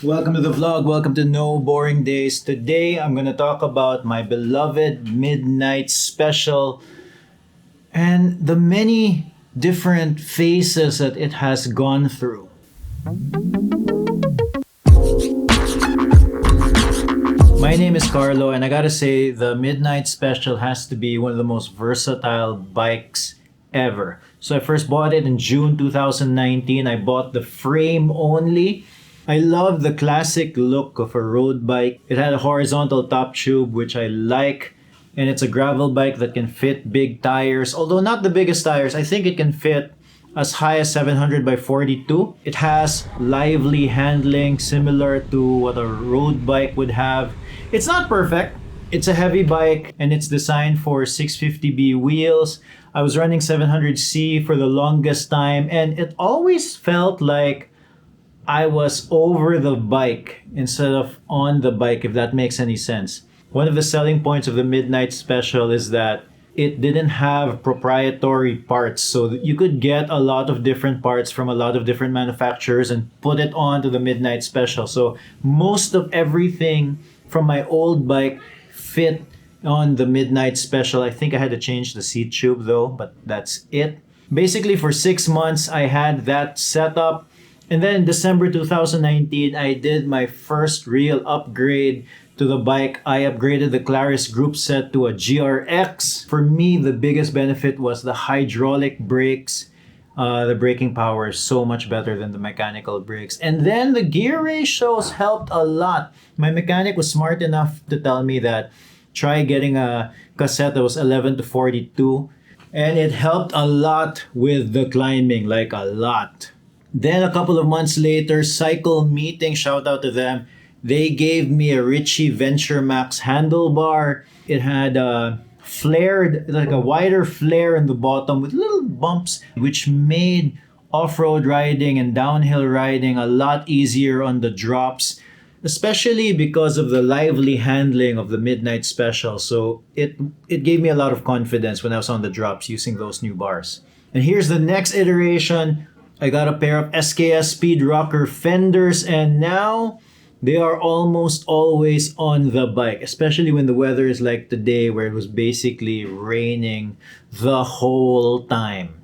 Welcome to the vlog. Welcome to No Boring Days. Today I'm going to talk about my beloved midnight special and the many different phases that it has gone through. My name is Carlo, and I gotta say the midnight special has to be one of the most versatile bikes ever. So I first bought it in June 2019. I bought the frame only. I love the classic look of a road bike. It had a horizontal top tube, which I like, and it's a gravel bike that can fit big tires. Although not the biggest tires, I think it can fit as high as 700 by 42. It has lively handling similar to what a road bike would have. It's not perfect. It's a heavy bike and it's designed for 650B wheels. I was running 700C for the longest time, and it always felt like I was over the bike instead of on the bike, if that makes any sense. One of the selling points of the Midnight Special is that it didn't have proprietary parts. So you could get a lot of different parts from a lot of different manufacturers and put it onto the Midnight Special. So most of everything from my old bike fit on the Midnight Special. I think I had to change the seat tube though, but that's it. Basically for 6 months, I had that setup. And then in December 2019, I did my first real upgrade to the bike. I upgraded the Claris group set to a GRX. For me, the biggest benefit was the hydraulic brakes. The braking power is so much better than the mechanical brakes. And then the gear ratios helped a lot. My mechanic was smart enough to tell me that try getting a cassette that was 11 to 42. And it helped a lot with the climbing, like a lot. Then a couple of months later, Cycle Meeting, shout out to them. They gave me a Richie Venture Max handlebar. It had flared, like a wider flare in the bottom with little bumps, which made off-road riding and downhill riding a lot easier on the drops, especially because of the lively handling of the Midnight Special. So it gave me a lot of confidence when I was on the drops using those new bars. And here's the next iteration. I got a pair of SKS Speed Rocker fenders, and now they are almost always on the bike, especially when the weather is like today where it was basically raining the whole time.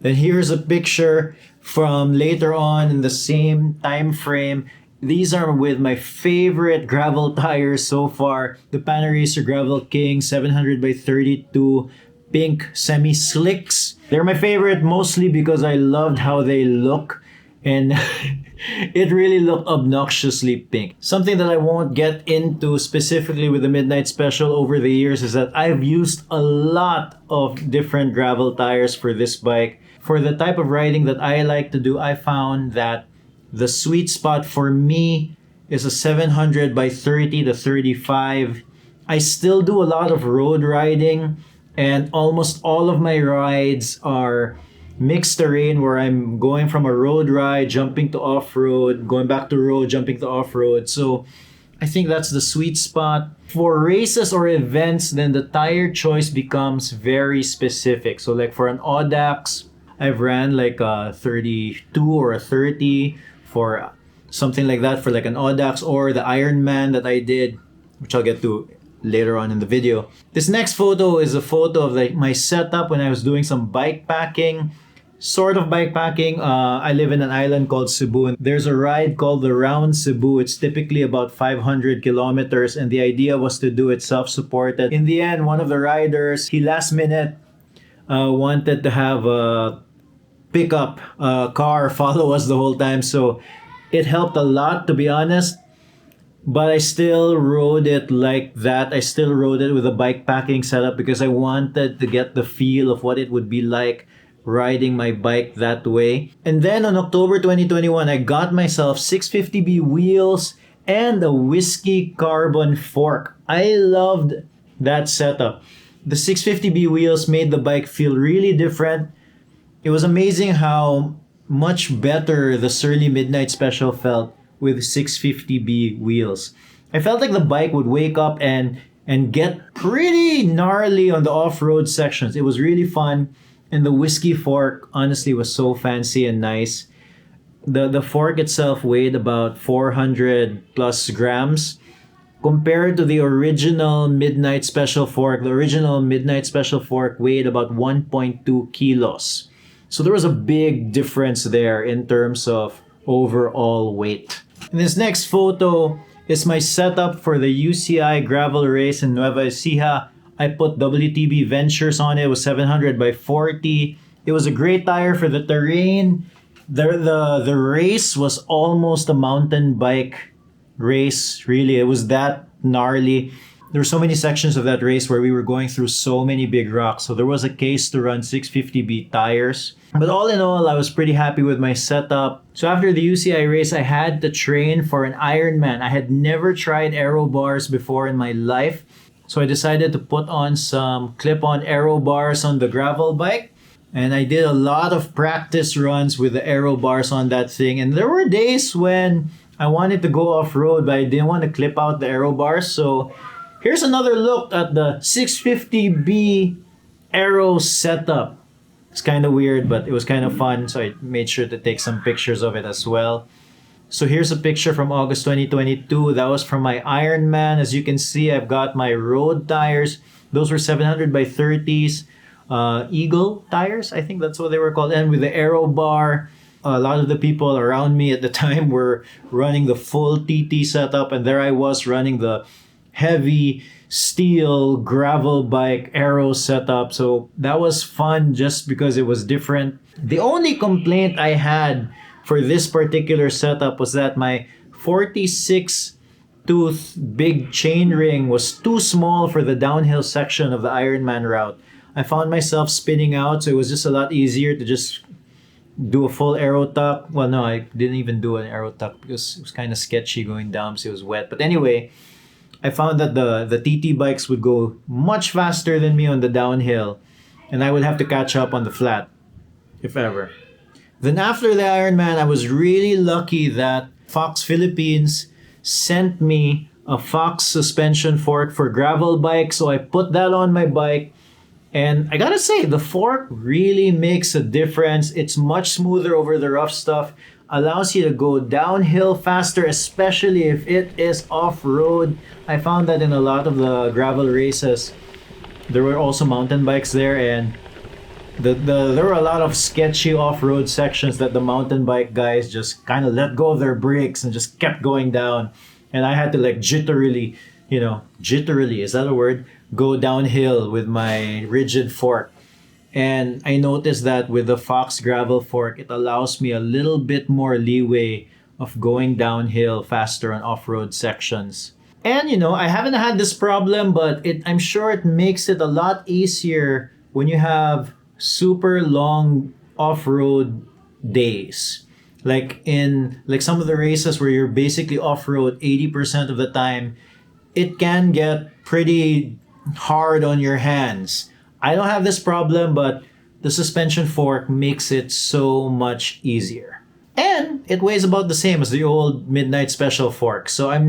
Then here's a picture from later on in the same time frame. These are with my favorite gravel tires so far, the Panaracer Gravel King 700 by 32 pink semi-slicks. They're my favorite mostly because I loved how they look, and it really looked obnoxiously pink. Something that I won't get into specifically with the Midnight Special over the years is that I've used a lot of different gravel tires for this bike. For the type of riding that I like to do, I found that the sweet spot for me is a 700 by 30 to 35. I still do a lot of road riding, and almost all of my rides are mixed terrain where I'm going from a road ride, jumping to off-road, going back to road, jumping to off-road. So I think that's the sweet spot. For races or events, then the tire choice becomes very specific. So like for an Audax, I've ran like a 32 or a 30 for something like that for like an Audax, or the Ironman that I did, which I'll get to later on in the video. This next photo is a photo of like my setup when I was doing some bike packing. Sort of bike packing. I live in an island called Cebu, and there's a ride called the Round Cebu. It's typically about 500 kilometers, and the idea was to do it self-supported. In the end, one of the riders, he last minute wanted to have a pickup car follow us the whole time, so it helped a lot, to be honest. But I still rode it like that. I still rode it with a bike packing setup because I wanted to get the feel of what it would be like riding my bike that way. And then on October 2021, I got myself 650B wheels and a Whiskey carbon fork. I loved that setup. The 650B wheels made the bike feel really different. It was amazing how much better the Surly Midnight Special felt with 650B wheels. I felt like the bike would wake up and get pretty gnarly on the off-road sections. It was really fun, and the Whiskey fork honestly was so fancy and nice. The fork itself weighed about 400 plus grams compared to the original Midnight Special fork. The original Midnight Special fork weighed about 1.2 kilos. So there was a big difference there in terms of overall weight. In this next photo is my setup for the UCI Gravel Race in Nueva Ecija. I put WTB Ventures on it. It was 700 by 40. It was a great tire for the terrain. The race was almost a mountain bike race, really. It was that gnarly. There were so many sections of that race where we were going through so many big rocks. So there was a case to run 650B tires. But all in all, I was pretty happy with my setup. So after the UCI race, I had to train for an Ironman. I had never tried aero bars before in my life. So I decided to put on some clip-on aero bars on the gravel bike. And I did a lot of practice runs with the aero bars on that thing. And there were days when I wanted to go off-road, but I didn't want to clip out the aero bars. So here's another look at the 650B aero setup. It's kind of weird, but it was kind of fun. So I made sure to take some pictures of it as well. So here's a picture from August 2022. That was from my Ironman. As you can see, I've got my road tires. Those were 700 by 30s. Eagle tires, I think that's what they were called. And with the aero bar, a lot of the people around me at the time were running the full TT setup, and there I was running the heavy steel gravel bike aero setup. So that was fun just because it was different. The only complaint I had for this particular setup was that my 46 tooth big chain ring was too small for the downhill section of the Ironman route. I found myself spinning out, so it was just a lot easier to just do a full aero tuck. Well, no, I didn't even do an aero tuck because it was kind of sketchy going down because it was wet. But anyway, I found that the TT bikes would go much faster than me on the downhill, and I would have to catch up on the flat, if ever. Then after the Ironman, I was really lucky that Fox Philippines sent me a Fox suspension fork for gravel bike, so I put that on my bike. And I gotta say, the fork really makes a difference. It's much smoother over the rough stuff, allows you to go downhill faster, especially if it is off-road. I found that in a lot of the gravel races, there were also mountain bikes there, and there were a lot of sketchy off-road sections that the mountain bike guys just kind of let go of their brakes and just kept going down. And I had to like jitterily, is that a word? Go downhill with my rigid fork. And I noticed that with the Fox gravel fork, it allows me a little bit more leeway of going downhill faster on off-road sections. And I haven't had this problem, but I'm sure it makes it a lot easier when you have super long off-road days. Like in some of the races where you're basically off-road 80% of the time, it can get pretty hard on your hands. I don't have this problem, but the suspension fork makes it so much easier. And it weighs about the same as the old Midnight Special fork. So I am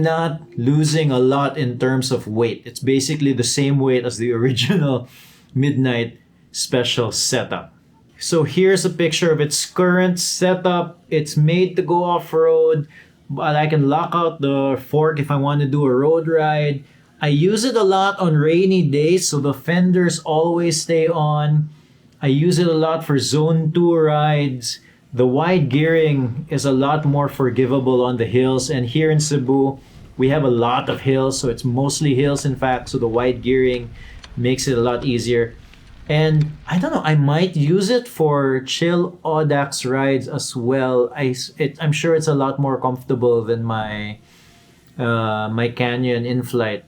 not losing a lot in terms of weight. It's basically the same weight as the original Midnight Special setup. So here's a picture of its current setup. It's made to go off-road, but I can lock out the fork if I want to do a road ride. I use it a lot on rainy days, so the fenders always stay on. I use it a lot for zone 2 rides. The wide gearing is a lot more forgivable on the hills, and here in Cebu, we have a lot of hills, so it's mostly hills in fact, so the wide gearing makes it a lot easier. And I don't know, I might use it for chill Audax rides as well. I'm sure it's a lot more comfortable than my Canyon Inflite.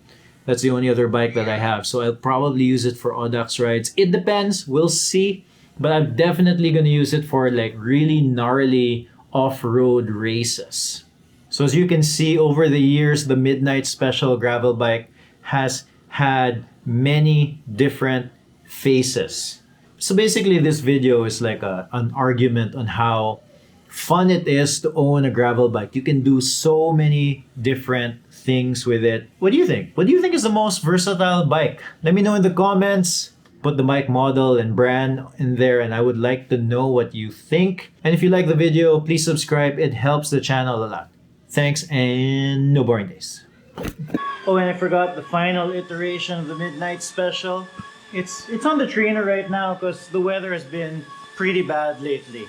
That's the only other bike that I have. So I'll probably use it for Audax rides. It depends. We'll see. But I'm definitely going to use it for like really gnarly off-road races. So as you can see, over the years, the Midnight Special gravel bike has had many different faces. So basically, this video is like an argument on how fun it is to own a gravel bike. You can do so many different things with it. What do you think? What do you think is the most versatile bike? Let me know in the comments. put the bike model and brand in there, and I would like to know what you think. And if you like the video, please subscribe. It helps the channel a lot. Thanks, and no boring days. Oh, and I forgot the final iteration of the Midnight Special. It's on the trainer right now because the weather has been pretty bad lately.